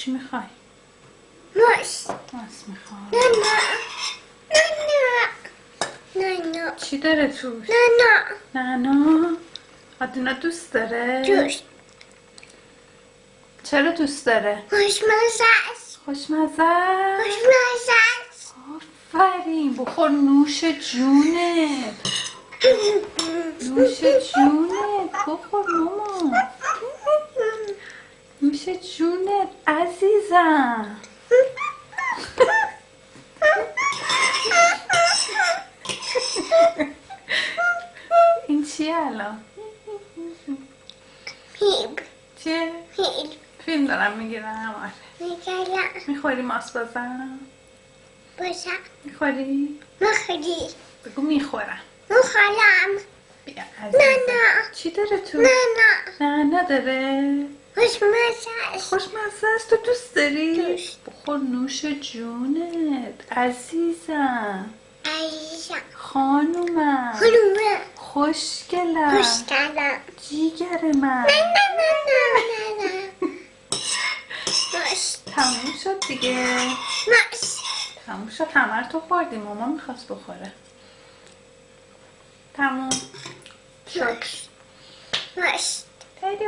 چی میخوای؟ ماست. ماست میخوای؟ نه. چی داره توش؟ نه. آدینا دوست داره؟ دوست. چرا دوست داره؟ خوشمزه است. خوشمزه است؟ خوشمزه است. آفرین، بخور نوش جونت. نوش جونت بخور ماما. نوش جونت عزیزم. این چیه الان؟ چیه؟ فیلم دارم میگیرم. آره. میخوری ماست بازم؟ میخوری؟ بگو میخورم. بیا عزیزم. نه. چی داره تو؟ نه نداره. خوشمزه است. تو دوست داری؟ دوست. بخور نوش جونت عزیزم. خانومم. خوشگلم. جیگر من. تموم شد دیگه. تموم شد. همه رو تو خوردی. ماما میخواست بخوره. تموم شد. ماست. خیلی